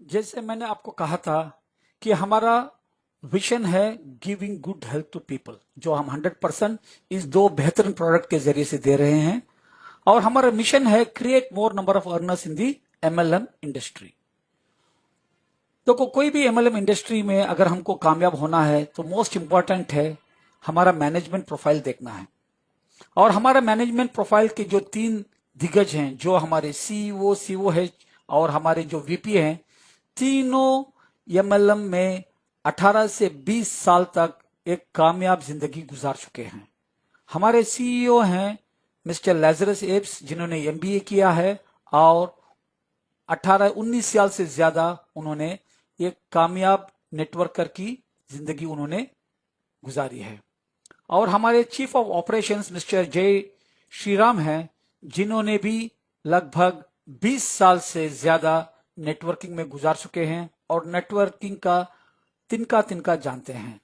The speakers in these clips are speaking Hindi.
जैसे मैंने आपको कहा था कि हमारा विजन है giving good health to people, जो हम 100% इस दो बेहतरीन प्रोडक्ट के जरिए से दे रहे हैं। और हमारा मिशन है create more number of earners in the MLM industry. देखो, कोई भी एमएलएम इंडस्ट्री में अगर हमको कामयाब होना है तो मोस्ट इंपॉर्टेंट है हमारा मैनेजमेंट प्रोफाइल देखना है। और हमारा मैनेजमेंट प्रोफाइल के जो 3 दिग्गज हैं, जो हमारे सीईओ, सीओएच और हमारे जो वीपी हैं, तीनों एमएलएम में 18 से 20 साल तक एक कामयाब जिंदगी गुजार चुके हैं। हमारे सीईओ हैं मिस्टर लैजरस एब्स, जिन्होंने एमबीए किया है और 18-19 साल से ज्यादा उन्होंने एक कामयाब नेटवर्कर की जिंदगी उन्होंने गुजारी है। और हमारे चीफ ऑफ ऑपरेशंस मिस्टर जय श्रीराम हैं, जिन्होंने भी लगभग 20 साल से ज्यादा नेटवर्किंग में गुजार चुके हैं और नेटवर्किंग का तिनका तिनका जानते हैं।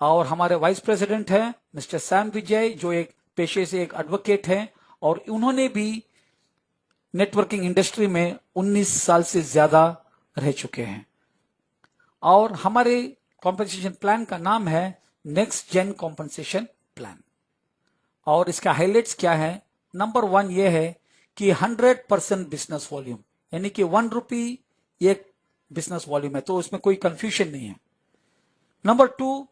और हमारे वाइस प्रेसिडेंट हैं मिस्टर सैम विजय, जो एक पेशे से एक एडवोकेट हैं और उन्होंने भी नेटवर्किंग इंडस्ट्री में 19 साल से ज्यादा रह चुके हैं। और हमारे कॉम्पेंसेशन प्लान का नाम है नेक्स्ट जेन कॉम्पेंसेशन प्लान। और इसका हाइलाइट्स क्या है? नंबर 1 ये है कि 100% बिजनेस वॉल्यूम, यानी कि 1 रुपी एक बिजनेस वॉल्यूम है, तो उसमें कोई कंफ्यूजन नहीं है। नंबर 2,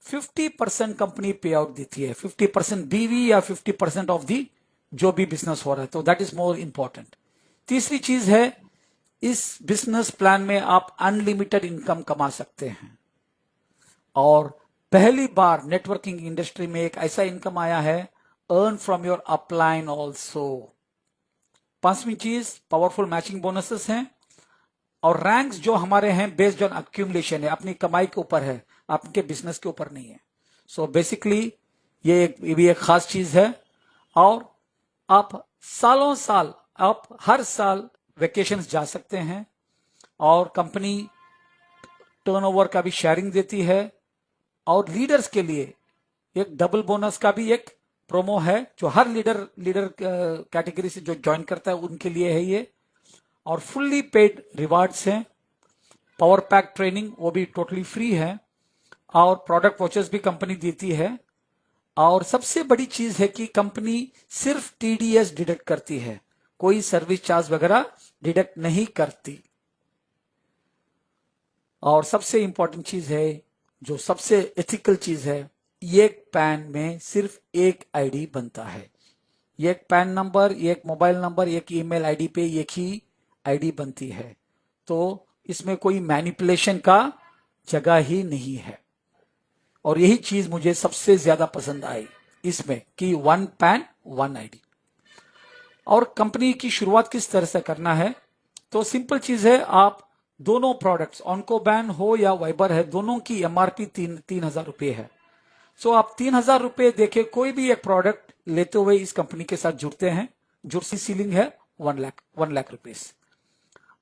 50% कंपनी पे आउट देती है, 50% बीवी या 50% ऑफ दी जो भी बिजनेस हो रहा है, तो दैट इज मोर इंपॉर्टेंट। तीसरी चीज है, इस बिजनेस प्लान में आप अनलिमिटेड इनकम कमा सकते हैं। और पहली बार नेटवर्किंग इंडस्ट्री में एक ऐसा इनकम आया है, earn from your upline also. 5वीं चीज, पावरफुल मैचिंग बोनसेस हैं। और रैंक्स जो हमारे हैं बेस्ड ऑन अक्यूमुलेशन है, अपनी कमाई के ऊपर है, आपके बिजनेस के ऊपर नहीं है। सो बेसिकली ये भी एक खास चीज है। और आप सालों साल, आप हर साल वेकेशंस जा सकते हैं और कंपनी टर्नओवर का भी शेयरिंग देती है। और लीडर्स के लिए एक डबल बोनस का भी एक प्रोमो है, जो हर लीडर कैटेगरी से जो ज्वाइन करता है उनके लिए है ये। और फुल्ली पेड रिवार्ड्स हैं। पावर पैक ट्रेनिंग वो भी टोटली फ्री है। और प्रोडक्ट वॉचर्स भी कंपनी देती है। और सबसे बड़ी चीज है कि कंपनी सिर्फ टीडीएस डिडक्ट करती है, कोई सर्विस चार्ज वगैरह डिडक्ट नहीं करती। और सबसे इंपॉर्टेंट चीज है, जो सबसे एथिकल चीज है, एक पैन में सिर्फ एक आईडी बनता है। एक पैन नंबर, एक मोबाइल नंबर, एक ईमेल आईडी पे एक ही आईडी बनती है। तो इसमें कोई मैनिपुलेशन का जगह ही नहीं है। और यही चीज मुझे सबसे ज्यादा पसंद आई इसमें, कि 1 पैन 1 आईडी। और कंपनी की शुरुआत किस तरह से करना है, तो सिंपल चीज है, आप दोनों प्रोडक्ट्स, ऑनकोबैन हो या वाइबर है, दोनों की एमआरपी 3,000 रुपए है। सो आप 3,000 रुपए देके कोई भी एक प्रोडक्ट लेते हुए इस कंपनी के साथ जुड़ते हैं। जुड़सी सीलिंग है 1 लाख रुपीस।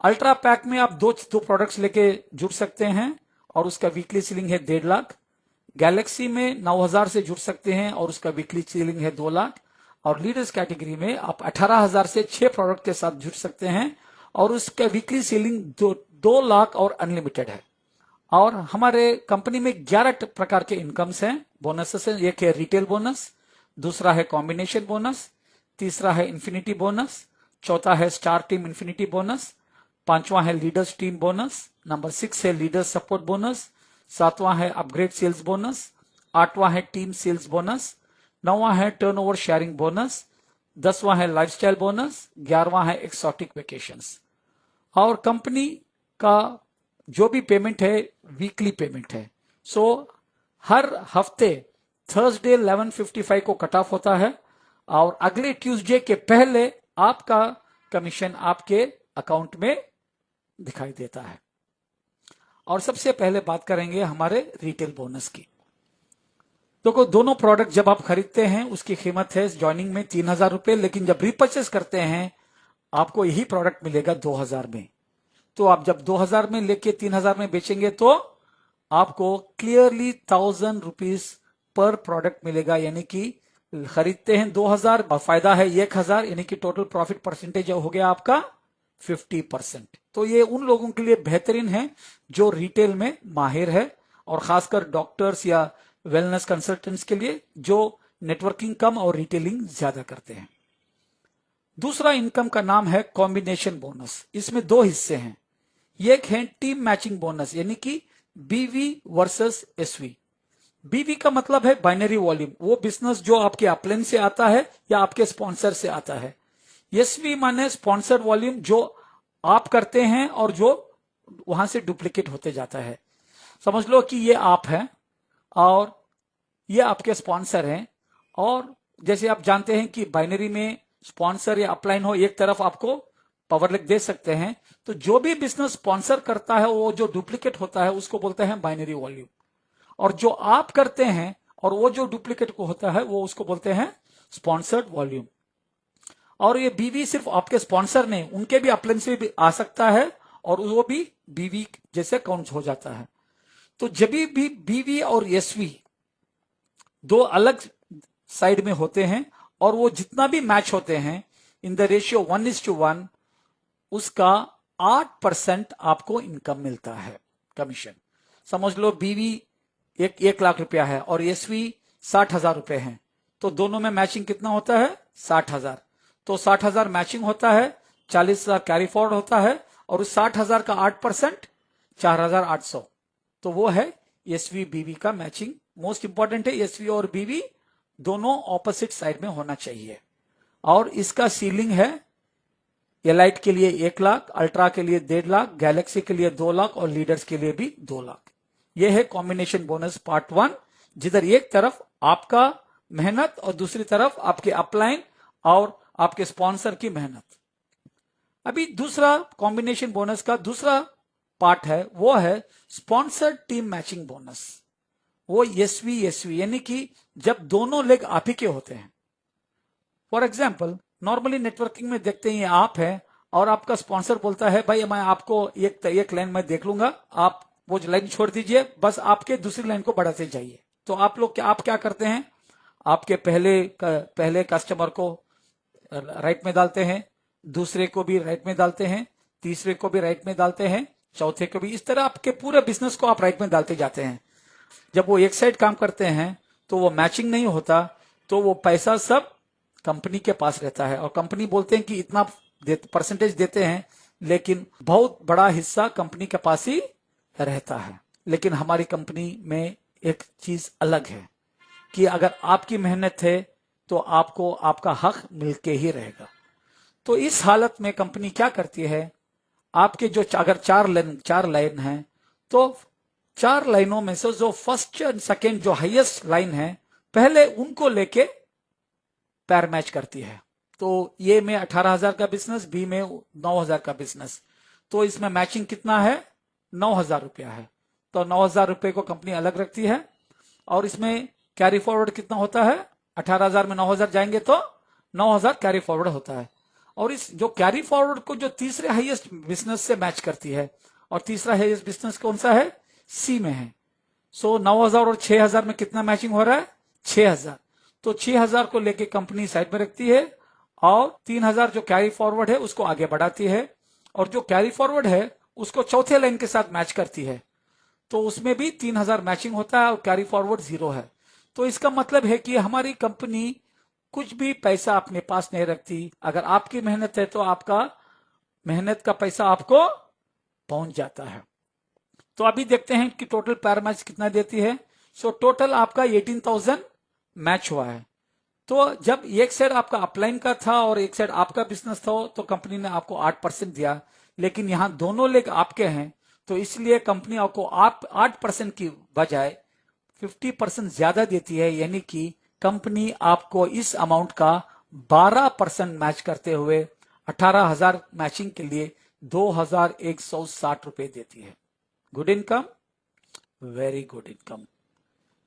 अल्ट्रा पैक में आप दो प्रोडक्ट्स लेके जुड़ सकते हैं और उसका वीकली सीलिंग है 1.5 लाख। गैलेक्सी में 9,000 से जुड़ सकते हैं और उसका वीकली सीलिंग है 2 लाख। और लीडर्स कैटेगरी में आप 18,000 से 6 प्रोडक्ट के साथ जुड़ सकते हैं और उसका वीकली सीलिंग 2 लाख और अनलिमिटेड है। और हमारे कंपनी में 11 प्रकार के इनकम्स हैं, बोनसेस हैं। एक है रिटेल बोनस, दूसरा है कॉम्बिनेशन बोनस, तीसरा है इन्फिनिटी बोनस, चौथा है स्टार टीम इन्फिनिटी बोनस, 5वां है लीडर्स टीम बोनस, नंबर 6 है लीडर्स सपोर्ट बोनस, 7वां है अपग्रेड सेल्स बोनस, 8वां है टीम सेल्स बोनस, 9वां है टर्नओवर शेयरिंग बोनस, 10वां है लाइफस्टाइल बोनस, 11वां है एक्सोटिक वेकेशंस। और कंपनी का जो भी पेमेंट है वीकली पेमेंट है। सो हर हफ्ते थर्सडे 11:55 को कट ऑफ होता है और अगले ट्यूसडे के पहले आपका कमीशन आपके अकाउंट में दिखाई देता है। और सबसे पहले बात करेंगे हमारे रिटेल बोनस की। तो दोनों प्रोडक्ट जब आप खरीदते हैं उसकी कीमत है ज्वाइनिंग में 3,000 रुपए, लेकिन जब रिपर्चेस करते हैं आपको यही प्रोडक्ट मिलेगा 2,000 में। तो आप जब 2,000 में लेके 3,000 में बेचेंगे तो आपको क्लियरली 1,000 रुपीज पर प्रोडक्ट मिलेगा, यानी कि खरीदते हैं 2,000 और फायदा है 1,000, यानी कि टोटल प्रॉफिट परसेंटेज हो गया आपका 50%। तो ये उन लोगों के लिए बेहतरीन है जो रिटेल में माहिर है, और खासकर डॉक्टर्स या वेलनेस कंसल्टेंट्स के लिए जो नेटवर्किंग कम और रिटेलिंग ज्यादा करते हैं। दूसरा इनकम का नाम है कॉम्बिनेशन बोनस। इसमें दो हिस्से हैं। एक है टीम मैचिंग बोनस, यानी कि बीवी वर्सेस एसवी। बीवी का मतलब है बाइनरी वॉल्यूम, वो बिजनेस जो आपके अपलाइन से आता है या आपके स्पॉन्सर से आता है। एसवी माने स्पॉन्सर वॉल्यूम, जो आप करते हैं और जो वहां से डुप्लीकेट होते जाता है। समझ लो कि ये आप हैं और ये आपके स्पॉन्सर हैं, और जैसे आप जानते हैं कि बाइनरी में स्पॉन्सर या अपलाइन हो, एक तरफ आपको पावर लिख दे सकते हैं, तो जो भी बिजनेस स्पॉन्सर करता है वो जो डुप्लीकेट होता है उसको बोलते हैं बाइनरी वॉल्यूम, और जो आप करते हैं और वो जो डुप्लीकेट को होता है वो उसको बोलते हैं स्पॉन्सर्ड वॉल्यूम। और ये बीवी सिर्फ आपके स्पॉन्सर नहीं, उनके भी अपलाइन से भी आ सकता है और वो भी बीवी जैसे काउंट हो जाता है। तो जब भी बीवी और एसवी दो अलग साइड में होते हैं और वो जितना भी मैच होते हैं इन द रेशियो 1:1, उसका 8% आपको इनकम मिलता है, कमीशन। समझ लो बीवी 1 लाख रुपया है और एसवी 60,000 रुपए हैं, तो दोनों में मैचिंग कितना होता है? 60,000। तो 60,000 मैचिंग होता है, 40,000 कैरी फॉरवर्ड होता है, और उस 60,000 का 8% 4,800। तो वो है एसवी बीवी का मैचिंग। मोस्ट इंपॉर्टेंट है, एसवी और बीवी दोनों ऑपोजिट साइड में होना चाहिए। और इसका सीलिंग है एलाइट के लिए 1 लाख, अल्ट्रा के लिए 1.5 लाख, गैलेक्सी के लिए 2 लाख और लीडर्स के लिए भी 2 लाख। यह है कॉम्बिनेशन बोनस पार्ट 1, जिधर एक तरफ आपका मेहनत और दूसरी तरफ आपके अपलाइन और आपके स्पॉन्सर की मेहनत। अभी दूसरा कॉम्बिनेशन बोनस का दूसरा पार्ट है, वो है स्पॉन्सर्ड टीम मैचिंग बोनस। वो एसवी यानी कि जब दोनों लेग आप ही के होते हैं। फॉर एग्जाम्पल, नॉर्मली नेटवर्किंग में देखते हैं आप हैं और आपका स्पॉन्सर बोलता है भाई मैं आपको एक लाइन में देख लूंगा, आप वो लाइन छोड़ दीजिए, बस आपके दूसरी लाइन को बढ़ाते जाइए। तो आप क्या करते हैं? आपके पहले कस्टमर को राइट में डालते हैं, दूसरे को भी राइट में डालते हैं, तीसरे को भी राइट में डालते हैं, चौथे को भी। इस तरह आपके पूरे बिजनेस को आप राइट में डालते जाते हैं। जब वो एक साइड काम करते हैं तो वो मैचिंग नहीं होता, तो वो पैसा सब कंपनी के पास रहता है, और कंपनी बोलते हैं कि इतना परसेंटेज देते हैं, लेकिन बहुत बड़ा हिस्सा कंपनी के पास ही रहता है। लेकिन हमारी कंपनी में एक चीज अलग है कि अगर आपकी मेहनत है तो आपको आपका हक मिलके ही रहेगा। तो इस हालत में कंपनी क्या करती है, आपके जो अगर चार लाइन है, तो 4 लाइनों में से जो फर्स्ट एंड सेकेंड जो हाईएस्ट लाइन है, पहले उनको लेके पैर मैच करती है। तो ये में 18,000 का बिजनेस, बी में 9,000 का बिजनेस, तो इसमें मैचिंग कितना है? 9,000 रुपया है। तो 9,000 रुपए को कंपनी अलग रखती है, और इसमें कैरी फॉरवर्ड कितना होता है? 18,000 में 9,000 जाएंगे तो 9,000 कैरी फॉरवर्ड होता है। और इस जो कैरी फॉरवर्ड को जो तीसरे हाईएस्ट बिजनेस से मैच करती है, और तीसरा हाईएस्ट बिजनेस कौन सा है? सी में है। सो 9,000 और 6,000 में कितना मैचिंग हो रहा है? 6,000। तो 6,000 को लेके कंपनी साइड में रखती है, और 3,000 जो कैरी फॉरवर्ड है उसको आगे बढ़ाती है, और जो कैरी फॉरवर्ड है उसको चौथे लाइन के साथ मैच करती है। तो उसमें भी 3,000 मैचिंग होता है और कैरी फॉरवर्ड 0 है। तो इसका मतलब है कि हमारी कंपनी कुछ भी पैसा अपने पास नहीं रखती। अगर आपकी मेहनत है तो आपका मेहनत का पैसा आपको पहुंच जाता है। तो अभी देखते हैं कि टोटल पैर मैच कितना देती है। सो टोटल आपका 18,000 मैच हुआ है। तो जब एक साइड आपका अपलाइन का था और एक साइड आपका बिजनेस था, तो कंपनी ने आपको 8% दिया, लेकिन यहां दोनों लेग आपके हैं, तो इसलिए कंपनी आपको आप 8% की बजाय 50% ज्यादा देती है। यानी कि कंपनी आपको इस अमाउंट का 12% मैच करते हुए 18,000 मैचिंग के लिए 2,160 रुपए देती है। Good income, very good income.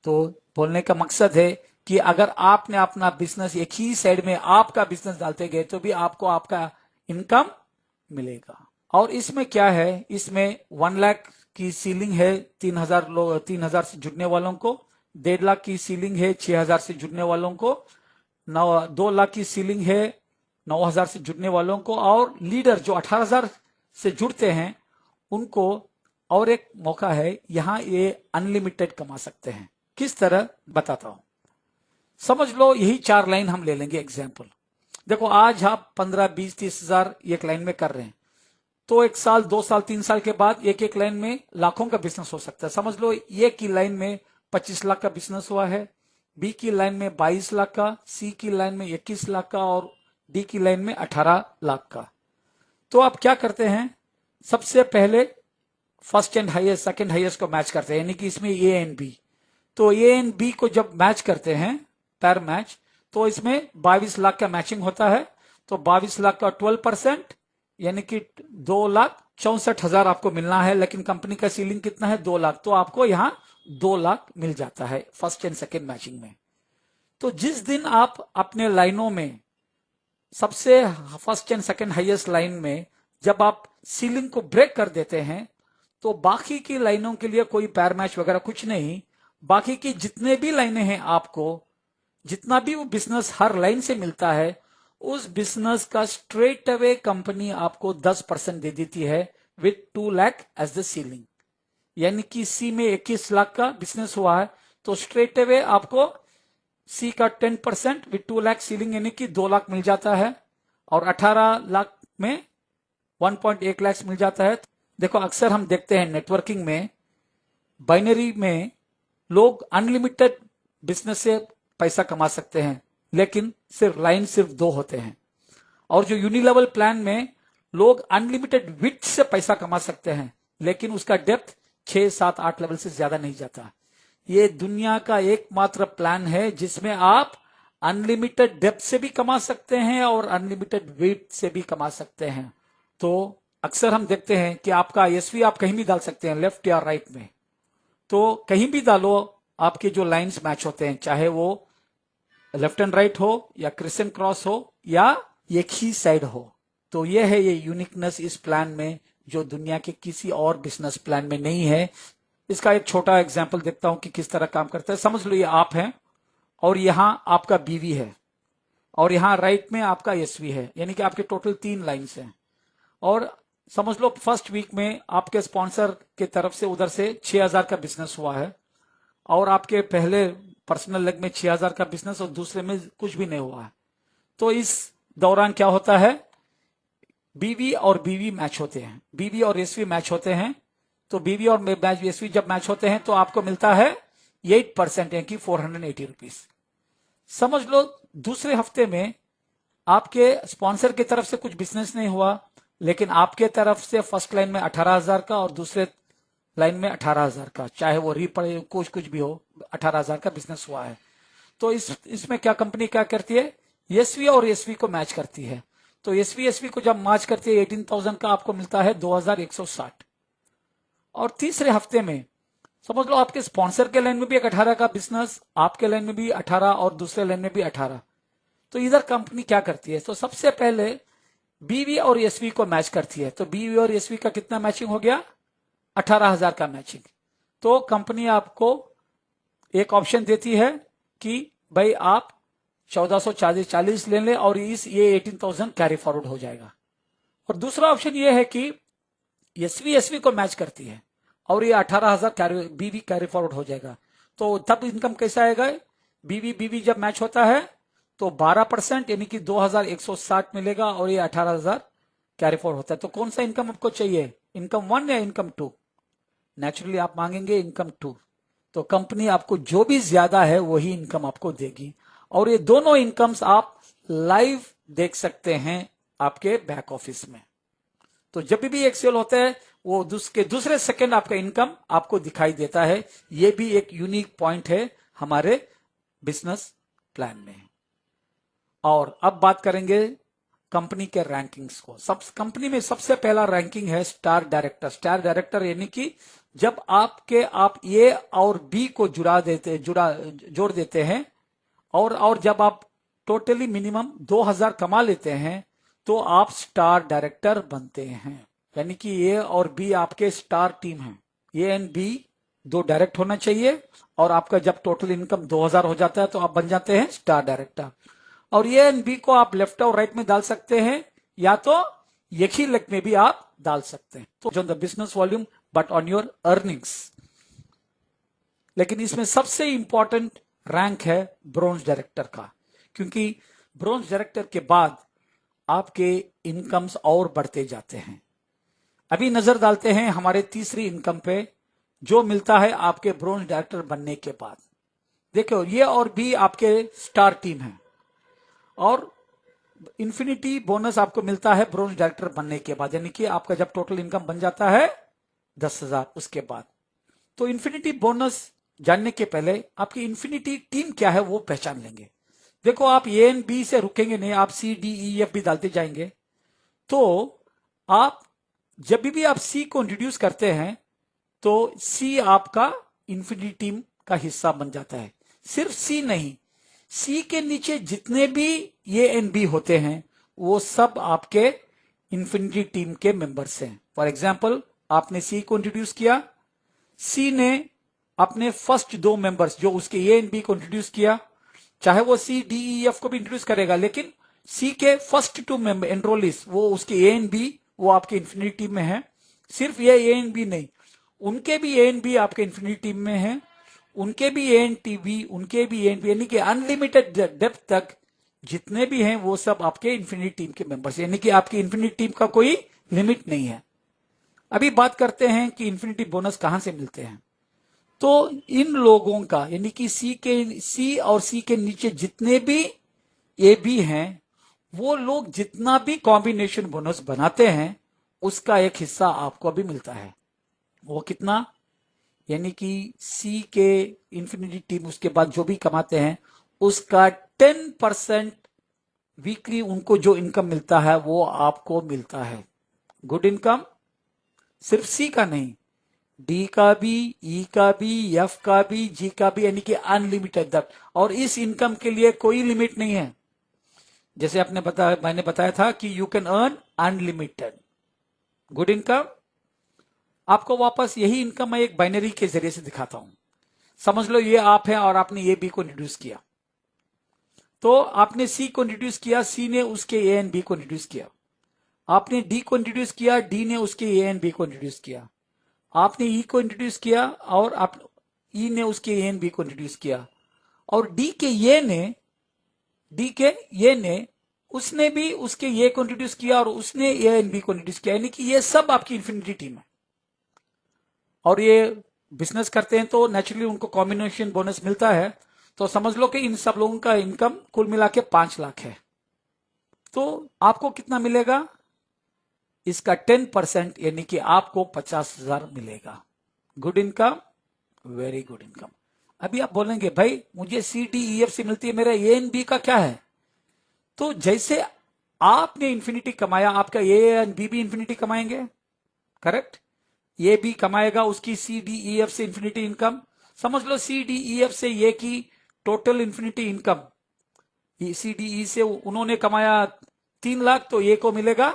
तो बोलने का मकसद है कि अगर आपने अपना बिजनेस एक ही साइड में आपका बिजनेस डालते गए तो भी आपको आपका इनकम मिलेगा। और इसमें क्या है, इसमें 1 लाख की सीलिंग है 3,000 से जुड़ने वालों को, 1.5 लाख की सीलिंग है 6,000 से जुड़ने वालों को, 2 लाख की सीलिंग है 9,000 से जुड़ने वालों को, और लीडर जो 18,000 से जुड़ते हैं उनको और एक मौका है, यहां ये अनलिमिटेड कमा सकते हैं। किस तरह बताता हूं। समझ लो यही 4 लाइन हम ले लेंगे एग्जाम्पल। देखो आज आप 15, 20, 30 हजार एक लाइन में कर रहे हैं, तो 1 साल, 2 साल, 3 साल के बाद एक एक लाइन में लाखों का बिजनेस हो सकता है। समझ लो ए की लाइन में 25 लाख का बिजनेस हुआ है, बी की लाइन में 22 लाख का, सी की लाइन में 21 लाख का और डी की लाइन में 18 लाख का। तो आप क्या करते हैं, सबसे पहले first and highest, second highest को मैच करते हैं, यानी कि इसमें ए एंड बी। तो ए एंड बी को जब मैच करते हैं पैर मैच, तो इसमें 22 लाख का मैचिंग होता है। तो 22 लाख का 12%, यानी कि 2,64,000 आपको मिलना है, लेकिन कंपनी का सीलिंग कितना है, 2 लाख। तो आपको यहां 2 लाख मिल जाता है फर्स्ट एंड सेकंड मैचिंग में। तो जिस दिन आप अपने लाइनों में सबसे first and second highest line में जब आप सीलिंग को ब्रेक कर देते हैं, तो बाकी की लाइनों के लिए कोई पैर मैच वगैरह कुछ नहीं। बाकी की जितने भी लाइनें हैं, आपको जितना भी वो बिजनेस हर लाइन से मिलता है, उस बिजनेस का स्ट्रेट अवे कंपनी आपको 10% दे देती है with 2 lakh as the ceiling. यानी कि सी में 21 लाख का बिजनेस हुआ है, तो स्ट्रेट अवे आपको सी का 10% विथ 2 लाख सीलिंग यानी कि 2 लाख मिल जाता है, और 18 लाख में 1.1 लाख मिल जाता है। देखो अक्सर हम देखते हैं नेटवर्किंग में, बाइनरी में लोग अनलिमिटेड बिजनेस से पैसा कमा सकते हैं, लेकिन सिर्फ 2 होते हैं। और जो यूनिलेवल प्लान में लोग अनलिमिटेड विड्थ से पैसा कमा सकते हैं, लेकिन उसका डेप्थ 6, 7, 8 लेवल से ज्यादा नहीं जाता। ये दुनिया का एकमात्र प्लान है जिसमें आप अनलिमिटेड डेप्थ से भी कमा सकते हैं और अनलिमिटेड विड्थ से भी कमा सकते हैं। तो अक्सर हम देखते हैं कि आपका एसवी आप कहीं भी डाल सकते हैं, लेफ्ट या राइट में। तो कहीं भी डालो, आपके जो लाइंस मैच होते हैं, चाहे वो लेफ्ट एंड राइट हो या क्रिस्टन क्रॉस हो या एक ही साइड हो। तो ये है ये यूनिकनेस इस प्लान में, जो दुनिया के किसी और बिजनेस प्लान में नहीं है। इसका एक छोटा एग्जांपल देखता हूं कि किस तरह काम करता है। समझ लो ये आप हैं और यहां आपका बीवी है, और यहां राइट में आपका एसवी है, यानी कि आपके टोटल 3 लाइन्स हैं। और समझ लो फर्स्ट वीक में आपके स्पॉन्सर के तरफ से उधर से 6,000 का बिजनेस हुआ है, और आपके पहले पर्सनल लेग में 6,000 का बिजनेस और दूसरे में कुछ भी नहीं हुआ है। तो इस दौरान क्या होता है, बीवी और बीवी मैच होते हैं, बीवी और एसवी मैच होते हैं। तो बीवी और एसवी जब मैच होते हैं तो आपको मिलता है 8%, यानी कि 480 रुपीज। समझ लो दूसरे हफ्ते में आपके स्पॉन्सर की तरफ से कुछ बिजनेस नहीं हुआ, लेकिन आपके तरफ से फर्स्ट लाइन में 18,000 का और दूसरे लाइन में 18,000 का, चाहे वो रीपड़े कुछ भी हो, 18,000 का बिजनेस हुआ है। तो इसमें क्या कंपनी क्या करती है, एसवी और एसवी को मैच करती है। तो एसवी को जब मैच करती है 18,000 का आपको मिलता है 2,160। और तीसरे हफ्ते में समझ लो आपके स्पॉन्सर के लाइन में भी एक 18 का बिजनेस, आपके लाइन में भी 18 और दूसरे लाइन में भी 18। तो इधर कंपनी क्या करती है, तो सबसे पहले बीवी और एसवी को मैच करती है। तो बीवी और एसवी का कितना मैचिंग हो गया, 18,000 का मैचिंग। तो कंपनी आपको एक ऑप्शन देती है कि भाई आप 1440 ले लें और ये 18,000 कैरी फॉरवर्ड हो जाएगा। और दूसरा ऑप्शन ये है कि एसवी को मैच करती है और ये 18,000 बीवी कैरी फॉरवर्ड हो जाएगा। तो तब इनकम कैसा आएगा, बीवी जब मैच होता है तो 12% यानी कि 2,160 मिलेगा, और ये 18,000 कैरी फॉरवर्ड होता है। तो कौन सा इनकम आपको चाहिए, इनकम 1 या इनकम 2? नेचुरली आप मांगेंगे इनकम 2। तो कंपनी आपको जो भी ज्यादा है वही इनकम आपको देगी, और ये दोनों इनकम्स आप लाइव देख सकते हैं आपके बैक ऑफिस में। तो जब भी एक सेल होता है वो दूसरे सेकंड आपका इनकम आपको दिखाई देता है। ये भी एक यूनिक पॉइंट है हमारे बिजनेस प्लान में। और अब बात करेंगे कंपनी के रैंकिंग्स को। कंपनी में सबसे पहला रैंकिंग है स्टार डायरेक्टर। स्टार डायरेक्टर यानी कि जब आप ए और बी को जोड़ देते हैं, और जब आप टोटली मिनिमम 2,000 कमा लेते हैं तो आप स्टार डायरेक्टर बनते हैं। यानी कि ए और बी आपके स्टार टीम हैं। ए एंड बी 2 डायरेक्ट होना चाहिए, और आपका जब टोटल इनकम 2,000 हो जाता है तो आप बन जाते हैं स्टार डायरेक्टर। और ए एंड बी को आप लेफ्ट और राइट में डाल सकते हैं, या तो एक ही लेग में भी आप डाल सकते हैं, तो on the business volume but on your earnings. लेकिन इसमें सबसे इंपॉर्टेंट रैंक है ब्रोंज डायरेक्टर का, क्योंकि ब्रोंज डायरेक्टर के बाद आपके इनकम्स और बढ़ते जाते हैं। अभी नजर डालते हैं हमारे तीसरी इनकम पे, जो मिलता है आपके ब्रोंज डायरेक्टर बनने के बाद। देखो, ये और भी आपके स्टार टीम है, और इन्फिनिटी बोनस आपको मिलता है ब्रोंज डायरेक्टर बनने के बाद, यानी कि आपका जब टोटल इनकम बन जाता है 10,000 उसके बाद। तो इन्फिनिटी बोनस जानने के पहले आपकी इन्फिनिटी टीम क्या है वो पहचान लेंगे। देखो, आप ए एंड बी से रुकेंगे नहीं, आप सी डी ई एफ भी डालते जाएंगे। तो आप जब भी आप सी को इंट्रोड्यूस करते हैं तो सी आपका इन्फिनिटी टीम का हिस्सा बन जाता है। सिर्फ सी नहीं, सी के नीचे जितने भी ए एंड बी होते हैं वो सब आपके इन्फिनिटी टीम के मेंबर्स हैं। फॉर एग्जाम्पल, आपने सी को इंट्रोड्यूस किया, सी ने अपने फर्स्ट दो मेंबर्स जो उसके ए एंड बी को इंट्रोड्यूस किया, चाहे वो सी डी ई एफ को भी इंट्रोड्यूस करेगा, लेकिन सी के फर्स्ट टू मेंबर एनरोलिस वो उसके ए एंड बी वो आपके इन्फिनिटी टीम में है। सिर्फ ये ए एंड बी नहीं, उनके भी ए एंड बी आपके इन्फिनिटी टीम में है, उनके भी ए एंड टी बी, उनके भी ए एंड बी, यानी कि अनलिमिटेड डेप्थ तक जितने भी हैं वो सब आपके इन्फिनिटी टीम के मेंबर्स, यानी कि आपकी इन्फिनिटी टीम का कोई लिमिट नहीं है। अभी बात करते हैं कि इन्फिनिटी बोनस कहां से मिलते हैं। तो इन लोगों का, यानी कि सी और सी के नीचे जितने भी ए बी हैं, वो लोग जितना भी कॉम्बिनेशन बोनस बनाते हैं उसका एक हिस्सा आपको भी मिलता है। वो कितना, यानी कि सी के इन्फिनिटी टीम उसके बाद जो भी कमाते हैं उसका 10% वीकली उनको जो इनकम मिलता है वो आपको मिलता है। गुड इनकम सिर्फ सी का नहीं, डी का भी, ई का भी, एफ का भी, जी का भी, यानी कि अनलिमिटेड दैट। और इस इनकम के लिए कोई लिमिट नहीं है। जैसे मैंने बताया था कि you can earn unlimited good income. आपको वापस यही इनकम मैं एक बाइनरी के जरिए से दिखाता हूं। समझ लो ये आप है और आपने ये बी को इंट्रोड्यूस किया, तो आपने सी को इंट्रोड्यूस किया, सी ने उसके ए एंड बी को इंट्रोड्यूस किया, आपने डी को इंट्रोड्यूस किया, डी ने उसके ए एंड बी को इंट्रोड्यूस किया, आपने ई को इंट्रोड्यूस किया और आप ई ने उसके ए एंड बी को इंट्रोड्यूस किया, और डी के ये ने उसने भी उसके ये को इंट्रोड्यूस किया और उसने ए एंड बी को इंट्रोड्यूस किया, यानी कि ये सब आपकी इन्फिनिटी टीम है। और ये बिजनेस करते हैं तो नेचुरली उनको कॉम्बिनेशन बोनस मिलता है। तो समझ लो कि इन सब लोगों का इनकम कुल मिला के 5 लाख है। तो आपको कितना मिलेगा, इसका 10%, यानी कि आपको 50,000 मिलेगा। Good income, very good income. अभी आप बोलेंगे भाई मुझे सी डी ई एफ से मिलती है, मेरा ए एंड बी का क्या है। तो जैसे आपने इन्फिनिटी कमाया, आपका ए एंड बी भी इन्फिनिटी कमाएंगे, करेक्ट। ये भी कमाएगा उसकी सी डी ई एफ से इन्फिनिटी इनकम। समझ लो सी डी ई एफ से ये की total infinity income, C D E से उन्होंने कमाया 3 लाख, तो ये को मिलेगा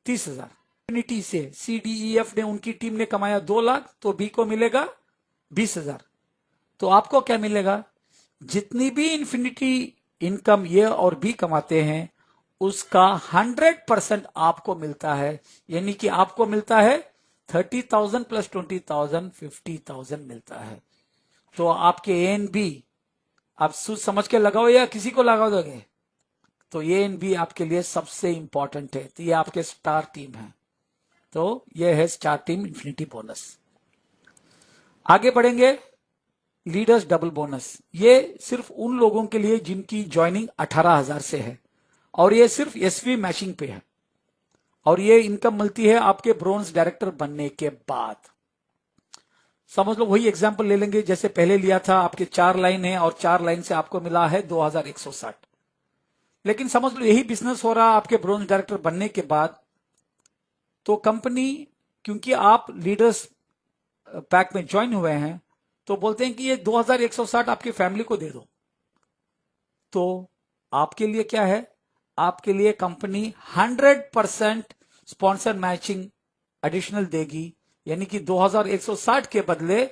30,000। इन्फिनिटी से सी डी ई एफ ने, उनकी टीम ने कमाया 2 लाख, तो बी को मिलेगा 20,000। तो आपको क्या मिलेगा, जितनी भी इन्फिनिटी इनकम ये और बी कमाते हैं उसका 100% आपको मिलता है, यानी कि आपको मिलता है 30,000 प्लस 20,000, 50,000 मिलता है। तो आपके ए एंड बी आप सोच समझ के लगाओ या किसी को लगा दोगे, तो ए एंड बी आपके लिए सबसे इंपॉर्टेंट है। तो ये आपके स्टार टीम है, तो ये है स्टार टीम इन्फिनिटी बोनस। आगे बढ़ेंगे, लीडर्स डबल बोनस। ये सिर्फ उन लोगों के लिए जिनकी ज्वाइनिंग 18,000 से है, और ये सिर्फ एसवी मैचिंग पे है, और ये इनकम मिलती है आपके ब्रोंज डायरेक्टर बनने के बाद। समझ लो वही एग्जांपल ले लेंगे जैसे पहले लिया था, आपके 4 लाइन है और 4 लाइन से आपको मिला है 2,160। लेकिन समझ लो यही बिजनेस हो रहा आपके ब्रोंज डायरेक्टर बनने के बाद, तो कंपनी, क्योंकि आप लीडर्स पैक में ज्वाइन हुए हैं, तो बोलते हैं कि ये 2,160 आपकी फैमिली को दे दो। तो आपके लिए क्या है, आपके लिए कंपनी 100% स्पॉन्सर मैचिंग एडिशनल देगी, यानी कि 2,160 के बदले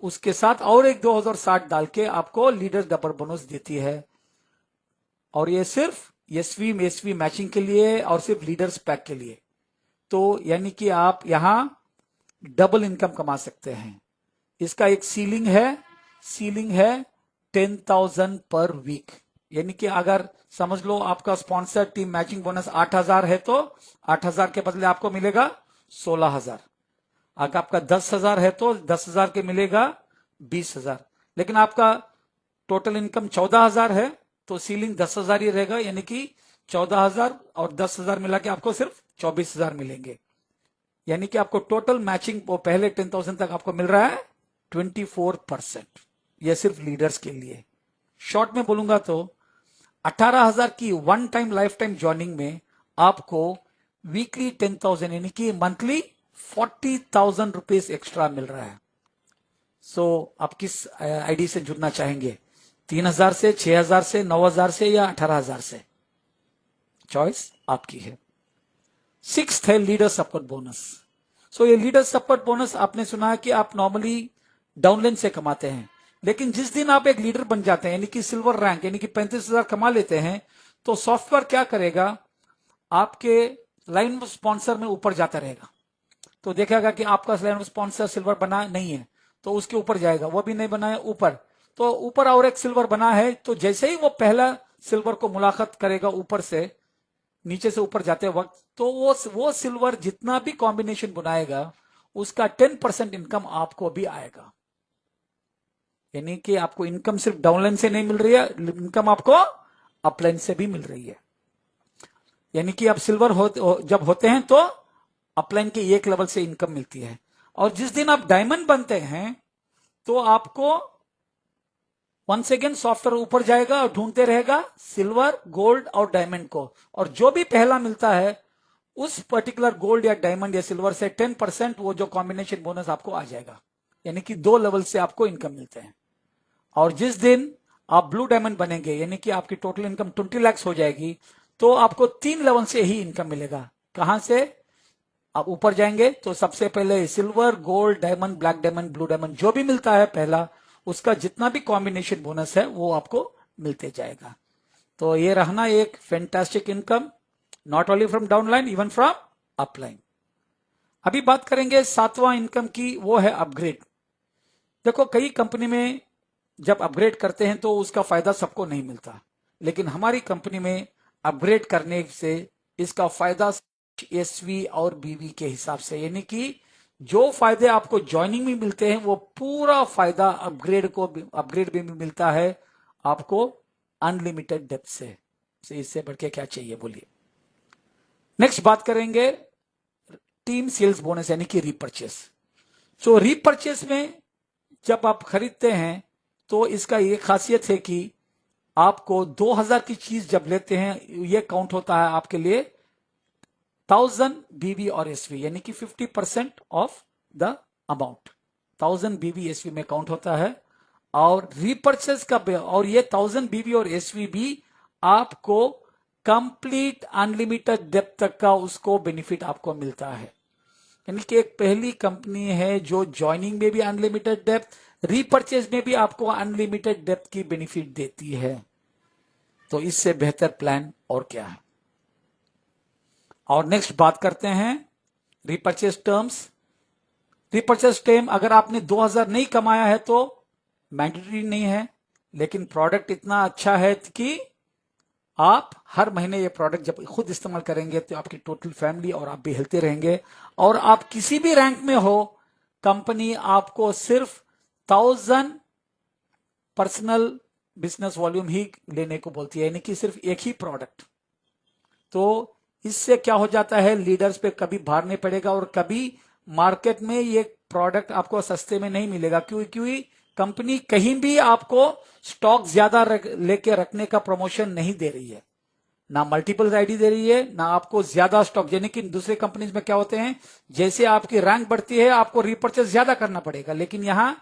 उसके साथ और एक 2,060 डाल के आपको लीडर डबल बोनस देती है। और ये सिर्फ एसवी मैचिंग के लिए और सिर्फ लीडर्स पैक के लिए। तो यानी कि आप यहां डबल इनकम कमा सकते हैं। इसका एक सीलिंग है 10,000 पर वीक। यानी कि अगर समझ लो आपका स्पॉन्सर टीम मैचिंग बोनस 8,000 है तो 8,000 के बदले आपको मिलेगा 16,000। अगर आपका 10,000 है तो 10,000 के मिलेगा 20,000। लेकिन आपका टोटल इनकम 14,000 है तो सीलिंग 10,000 ही रहेगा, यानी कि 14,000 और 10,000 मिला के आपको सिर्फ 24,000 मिलेंगे। यानी कि आपको टोटल मैचिंग वो पहले 10,000 तक आपको मिल रहा है 24%। यह सिर्फ लीडर्स के लिए। शॉर्ट में बोलूंगा तो 18,000 की one time life time joining में आपको वीकली 10,000 यानी कि मंथली 40,000 रुपीज एक्स्ट्रा मिल रहा है। सो आप किस आईडी से जुड़ना चाहेंगे? 3,000 से, 6,000 से, 9,000 से या 18,000 से? चॉइस आपकी है। सिक्स्थ है लीडर सपोर्ट बोनस। सो ये लीडर सपोर्ट बोनस आपने सुना है कि आप नॉर्मली डाउनलाइन से कमाते हैं, लेकिन जिस दिन आप एक लीडर बन जाते हैं यानी कि सिल्वर रैंक यानी कि 35,000 कमा लेते हैं, तो सॉफ्टवेयर क्या करेगा, आपके लाइन ऑफ स्पॉन्सर में ऊपर जाता रहेगा। तो देखेगा कि आपका लाइन ऑफ स्पॉन्सर सिल्वर बना नहीं है तो उसके ऊपर जाएगा, वो भी नहीं बना है ऊपर, तो ऊपर और एक सिल्वर बना है, तो जैसे ही वो पहला सिल्वर को मुलाकात करेगा ऊपर से नीचे से ऊपर जाते वक्त, तो वो सिल्वर जितना भी कॉम्बिनेशन बनाएगा उसका 10% इनकम आपको भी आएगा। यानी कि आपको इनकम सिर्फ डाउनलाइन से नहीं मिल रही है, इनकम आपको अपलाइन से भी मिल रही है। यानी कि आप सिल्वर जब होते हैं तो अपलाइन के एक लेवल से इनकम मिलती है, और जिस दिन आप डायमंड बनते हैं तो आपको वंस अगेन सॉफ्टवेयर ऊपर जाएगा और ढूंढते रहेगा सिल्वर, गोल्ड और डायमंड को, और जो भी पहला मिलता है उस पर्टिकुलर गोल्ड या डायमंड या सिल्वर से 10% वो जो कॉम्बिनेशन बोनस आपको आ जाएगा। यानी कि 2 लेवल से आपको इनकम मिलते हैं। और जिस दिन आप ब्लू डायमंड बनेंगे यानी कि आपकी टोटल इनकम 20 लाख हो जाएगी, तो आपको 3 लेवल से ही इनकम मिलेगा। कहां से? आप ऊपर जाएंगे तो सबसे पहले silver, gold, diamond, black diamond, blue diamond जो भी मिलता है पहला, उसका जितना भी कॉम्बिनेशन बोनस है वो आपको मिलते जाएगा। तो ये रहना एक fantastic income, not only from downline, even from upline. अभी बात करेंगे 7वां इनकम की, वो है अपग्रेड। देखो कई कंपनी में जब अपग्रेड करते हैं तो उसका फायदा सबको नहीं मिलता, लेकिन हमारी कंपनी में अपग्रेड करने से इसका फायदा एसवी और बीवी के हिसाब से, यानी कि जो फायदे आपको ज्वाइनिंग में मिलते हैं वो पूरा फायदा अपग्रेड में भी मिलता है आपको अनलिमिटेड डेप्थ से। इससे बढ़ के क्या चाहिए बोलिए। नेक्स्ट बात करेंगे टीम सेल्स बोनस यानी कि रीपर्चेस। सो रीपर्चेस में जब आप खरीदते हैं तो इसका ये खासियत है कि आपको 2,000 की चीज जब लेते हैं ये काउंट होता है आपके लिए 1,000 बीवी और एसवी, यानी कि 50% ऑफ द अमाउंट 1,000 बीवी एसवी में काउंट होता है। और रीपर्चेस का और ये 1,000 बीवी और एसवी भी आपको कंप्लीट अनलिमिटेड डेप्थ तक का उसको बेनिफिट आपको मिलता है। यानी कि एक पहली कंपनी है जो ज्वाइनिंग में भी अनलिमिटेड डेप्थ, रीपर्चेज में भी आपको अनलिमिटेड डेप्थ की बेनिफिट देती है। तो इससे बेहतर प्लान और क्या है। और नेक्स्ट बात करते हैं रीपर्चेज टर्म्स। रीपर्चेज टर्म अगर आपने 2,000 नहीं कमाया है तो मैंडेटरी नहीं है, लेकिन प्रोडक्ट इतना अच्छा है कि आप हर महीने ये प्रोडक्ट जब खुद इस्तेमाल करेंगे तो आपकी टोटल फैमिली और आप भी हेल्थी रहेंगे। और आप किसी भी रैंक में हो, कंपनी आपको सिर्फ 1,000 पर्सनल बिजनेस वॉल्यूम ही लेने को बोलती है, यानी कि सिर्फ एक ही प्रोडक्ट। तो इससे क्या हो जाता है, लीडर्स पे कभी भार नहीं पड़ेगा और कभी मार्केट में ये प्रोडक्ट आपको सस्ते में नहीं मिलेगा, क्योंकि कंपनी कहीं भी आपको स्टॉक ज्यादा लेके रखने का प्रमोशन नहीं दे रही है, ना मल्टीपल आईडी दे रही है, ना आपको ज्यादा स्टॉक। यानी कि दूसरे कंपनीज में क्या होते हैं, जैसे आपकी रैंक बढ़ती है आपको रीपर्चेस ज्यादा करना पड़ेगा, लेकिन यहां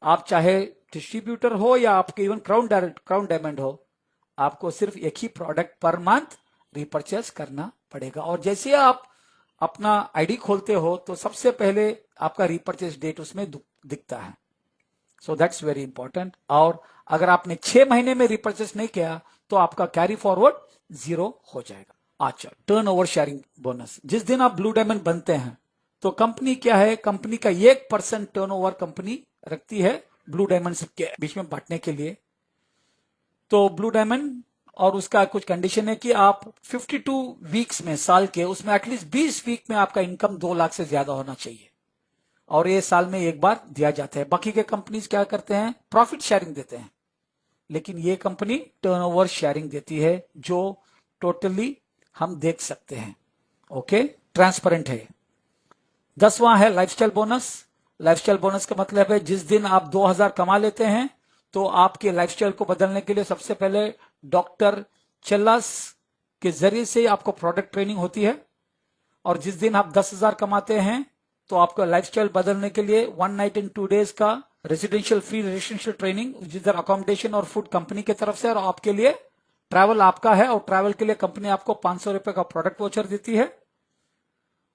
आप चाहे डिस्ट्रीब्यूटर हो या आपके इवन क्राउन डायमंड हो, आपको सिर्फ एक ही प्रोडक्ट पर मंथ रीपर्चेस करना पड़ेगा। और जैसे आप अपना आईडी खोलते हो तो सबसे पहले आपका रीपर्चेस डेट उसमें दिखता है। So that's very important. और अगर आपने 6 महीने में रिपर्चेस नहीं किया तो आपका कैरी फॉरवर्ड 0 हो जाएगा। अच्छा, टर्नओवर शेयरिंग बोनस, जिस दिन आप ब्लू डायमंड बनते हैं तो कंपनी क्या है, कंपनी का 1% टर्नओवर कंपनी रखती है ब्लू डायमंड के बीच में बांटने के लिए। तो ब्लू डायमंड, और उसका कुछ कंडीशन है कि आप 52 वीक्स में, साल के, उसमें एटलीस्ट 20 वीक में आपका इनकम 2 लाख से ज्यादा होना चाहिए, और ये साल में एक बार दिया जाता है। बाकी के कंपनीज क्या करते हैं, प्रॉफिट शेयरिंग देते हैं, लेकिन ये कंपनी टर्नओवर शेयरिंग देती है, जो टोटली हम देख सकते हैं। ओके, ट्रांसपेरेंट है। 10वां है लाइफस्टाइल बोनस। लाइफस्टाइल बोनस का मतलब है जिस दिन आप 2000 कमा लेते हैं तो आपके लाइफस्टाइल को बदलने के लिए सबसे पहले डॉक्टर चेल्लास के जरिए से आपको प्रोडक्ट ट्रेनिंग होती है, और जिस दिन आप 10,000 कमाते हैं तो आपका लाइफस्टाइल बदलने के लिए 1 नाइट एंड 2 डेज का रेजिडेंशियल फ्री रेजिडेंशियल ट्रेनिंग, जिधर अकोमोडेशन और फूड कंपनी की तरफ से, और आपके लिए ट्रैवल आपका है, और ट्रैवल के लिए कंपनी आपको 500 रुपए का प्रोडक्ट वोचर देती है।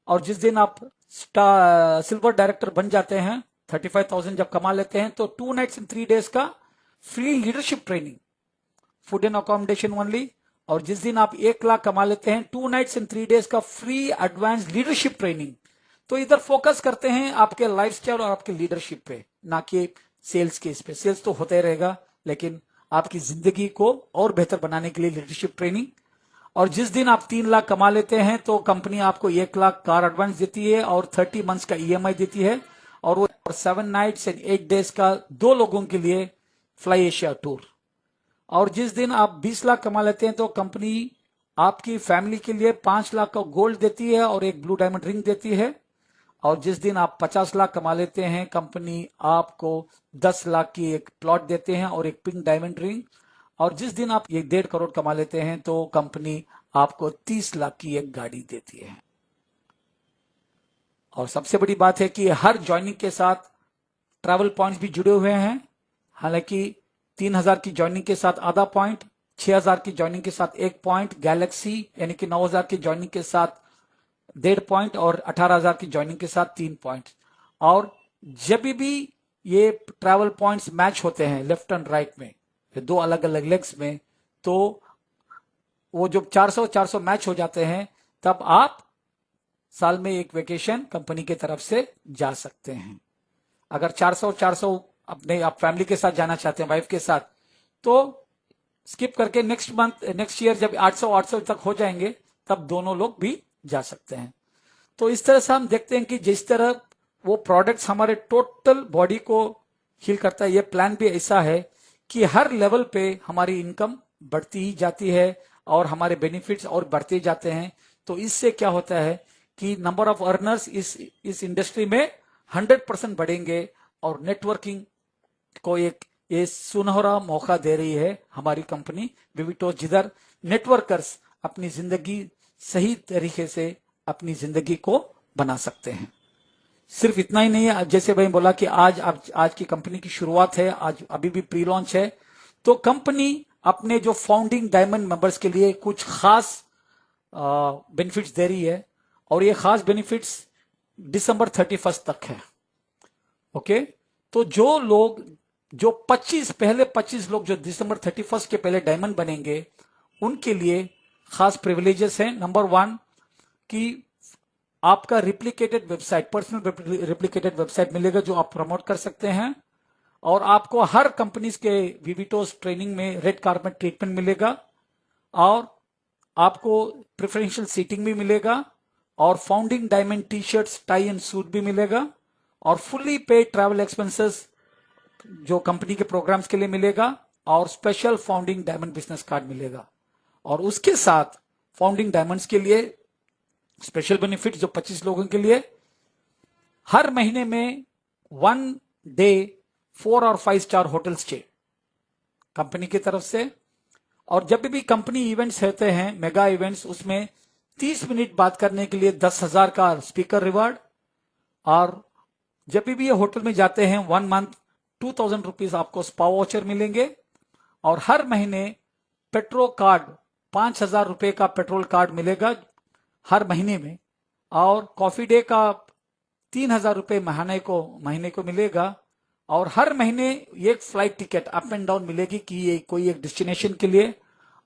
और जिस दिन आप सिल्वर डायरेक्टर बन जाते हैं, 35,000 जब कमा लेते हैं, तो 2 नाइट्स एंड 3 डेज का free leadership training, food and accommodation only. और जिस दिन आप 1 लाख कमा लेते हैं, 2 नाइट्स एंड 3 डेज का फ्री एडवांस लीडरशिप ट्रेनिंग। तो इधर फोकस करते हैं आपके लाइफस्टाइल और आपके लीडरशिप पे, ना कि सेल्स के इस पे। सेल्स तो होता ही रहेगा, लेकिन आपकी जिंदगी को और बेहतर बनाने के लिए लीडरशिप ट्रेनिंग। और जिस दिन आप 3 लाख कमा लेते हैं तो कंपनी आपको 1 लाख कार एडवांस देती है और 30 मंथ्स का ईएमआई देती है, और वो 7 नाइट्स एंड 8 डेज का 2 लोगों के लिए फ्लाई एशिया टूर। और जिस दिन आप 20 लाख कमा लेते हैं तो कंपनी आपकी फैमिली के लिए 5 लाख का गोल्ड देती है और एक ब्लू डायमंड रिंग देती है। और जिस दिन आप 50 लाख कमा लेते हैं, कंपनी आपको 10 लाख की एक प्लॉट देते हैं और एक पिंक डायमंड रिंग। और जिस दिन आप 1.5 करोड़ कमा लेते हैं तो कंपनी आपको 30 लाख की एक गाड़ी देती है। और सबसे बड़ी बात है कि हर ज्वाइनिंग के साथ ट्रैवल पॉइंट्स भी जुड़े हुए हैं। हालांकि 3,000 की ज्वाइनिंग के साथ आधा पॉइंट, 6,000 की ज्वाइनिंग के साथ 1 पॉइंट, गैलेक्सी यानी कि 9,000 की ज्वाइनिंग के साथ 1.5 पॉइंट, और 18,000 की ज्वाइनिंग के साथ 3 पॉइंट। और जब भी ये ट्रैवल पॉइंट्स मैच होते हैं लेफ्ट एंड राइट में, 2 अलग अलग लेग्स में, तो वो जब 400 मैच हो जाते हैं, तब आप साल में एक वेकेशन कंपनी की तरफ से जा सकते हैं। अगर 400 अपने आप फैमिली के साथ जाना चाहते हैं, वाइफ के साथ, तो स्किप करके नेक्स्ट ईयर जब 800 तक हो जाएंगे, तब दोनों लोग भी जा सकते हैं। तो इस तरह से हम देखते हैं कि जिस तरह वो प्रोडक्ट्स हमारे टोटल बॉडी को हील करता है, ये प्लान भी ऐसा है कि हर लेवल पे हमारी इनकम बढ़ती ही जाती है और हमारे बेनिफिट्स और बढ़ते जाते हैं। तो इससे क्या होता है कि नंबर ऑफ अर्नर्स इस इंडस्ट्री में 100% बढ़ेंगे, और नेटवर्किंग को एक ये सुनहरा मौका दे रही है हमारी कंपनी विविटोस, जिधर नेटवर्कर्स अपनी जिंदगी सही तरीके से अपनी जिंदगी को बना सकते हैं। सिर्फ इतना ही नहीं है, जैसे भाई बोला कि आज की कंपनी की शुरुआत है, आज अभी भी प्री लॉन्च है, तो कंपनी अपने जो फाउंडिंग डायमंड मेंबर्स के लिए कुछ खास बेनिफिट्स दे रही है, और ये खास बेनिफिट्स दिसंबर 31 तक है। ओके, तो जो 25 लोग जो दिसंबर 31 के पहले डायमंड बनेंगे, उनके लिए खास प्रिविलेजेस हैं। नंबर 1 कि आपका replicated website, personal replicated website मिलेगा जो आप प्रमोट कर सकते हैं, और आपको हर कंपनीज के विविटोस ट्रेनिंग में रेड कार्पेट ट्रीटमेंट मिलेगा, और आपको प्रेफरेंशियल सीटिंग भी मिलेगा, और founding diamond T shirts, tie and suit भी मिलेगा, और फुल्ली पेड ट्रैवल एक्सपेंसेस जो कंपनी के प्रोग्राम्स के लिए मिलेगा, और special founding diamond business card मिलेगा। और उसके साथ फाउंडिंग डायमंड्स के लिए स्पेशल बेनिफिट जो 25 लोगों के लिए, हर महीने में 1 डे 4 और 5 स्टार होटल स्टे कंपनी की तरफ से। और जब भी कंपनी इवेंट्स होते हैं, मेगा इवेंट्स, उसमें 30 मिनट बात करने के लिए 10,000 का स्पीकर रिवार्ड। और जब भी ये होटल में जाते हैं 1 मंथ 2,000 रुपीज आपको स्पा वाउचर मिलेंगे, और हर महीने पेट्रोल कार्ड 5,000 रुपए का पेट्रोल कार्ड मिलेगा हर महीने में, और कॉफी डे का 3,000 रुपए महीने को मिलेगा, और हर महीने एक flight ticket up and down मिलेगी कि ये कोई एक डेस्टिनेशन के लिए,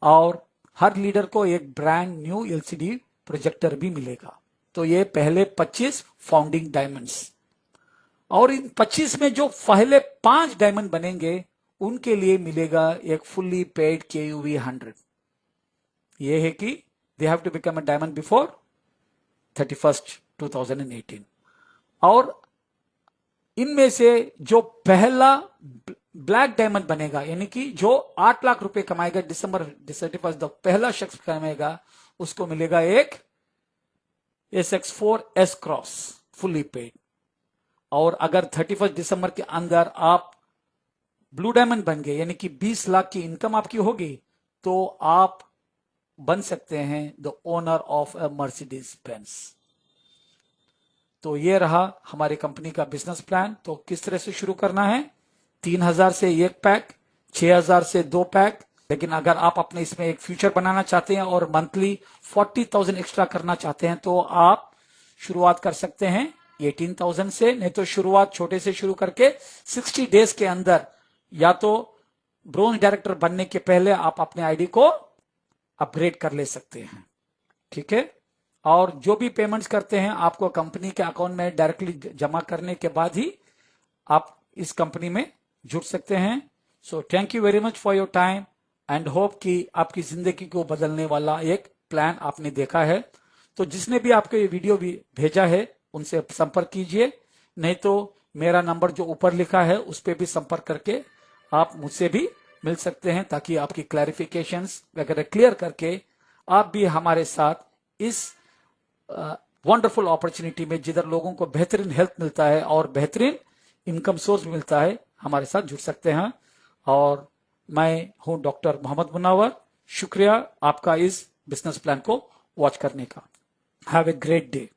और हर लीडर को एक ब्रांड न्यू एलसीडी प्रोजेक्टर भी मिलेगा। तो ये पहले 25 फाउंडिंग डायमंड्स, और इन 25 में जो पहले 5 डायमंड बनेंगे उनके लिए मिलेगा एक फुल्ली पेड KUV 100। ये है कि they have to become a diamond before 31st 2018। और इनमें से जो पहला ब्लैक डायमंड बनेगा, यानी कि जो 8 लाख रुपए कमाएगा दिसंबर 31st, पहला शख्स कमाएगा, उसको मिलेगा एक SX4 S cross fully paid. और अगर 31 दिसंबर के अंदर आप ब्लू डायमंड बन गए, यानी कि 20 लाख की इनकम आपकी होगी, तो आप बन सकते हैं the owner of a Mercedes Benz. तो ये रहा हमारी कंपनी का बिजनेस प्लान। तो किस तरह से शुरू करना है, 3000 से 1 पैक, 6000 से 2 पैक। लेकिन अगर आप अपने इसमें एक फ्यूचर बनाना चाहते हैं और मंथली 40,000 एक्स्ट्रा करना चाहते हैं, तो आप शुरुआत कर सकते हैं 18,000 से। नहीं तो शुरुआत छोटे से शुरू करके 60 डेज के अंदर, या तो ब्रोंज डायरेक्टर बनने के पहले आप अपने आईडी को अपग्रेड कर ले सकते हैं। ठीक है। और जो भी पेमेंट्स करते हैं आपको कंपनी के अकाउंट में डायरेक्टली जमा करने के बाद ही आप इस कंपनी में जुड़ सकते हैं। So thank you very much for your time and hope कि आपकी जिंदगी को बदलने वाला एक प्लान आपने देखा है। तो जिसने भी आपको ये वीडियो भी भेजा है उनसे संपर्क कीजिए, नहीं तो मेरा नंबर जो ऊपर लिखा है उस पर भी संपर्क करके आप मुझसे भी मिल सकते हैं, ताकि आपकी क्लैरिफिकेशंस वगैरह क्लियर करके आप भी हमारे साथ इस वंडरफुल अपॉर्चुनिटी में, जिधर लोगों को बेहतरीन हेल्थ मिलता है और बेहतरीन इनकम सोर्स मिलता है, हमारे साथ जुड़ सकते हैं। और मैं हूं डॉक्टर मोहम्मद मुनव्वर। शुक्रिया आपका इस बिजनेस प्लान को वॉच करने का। Have a great day.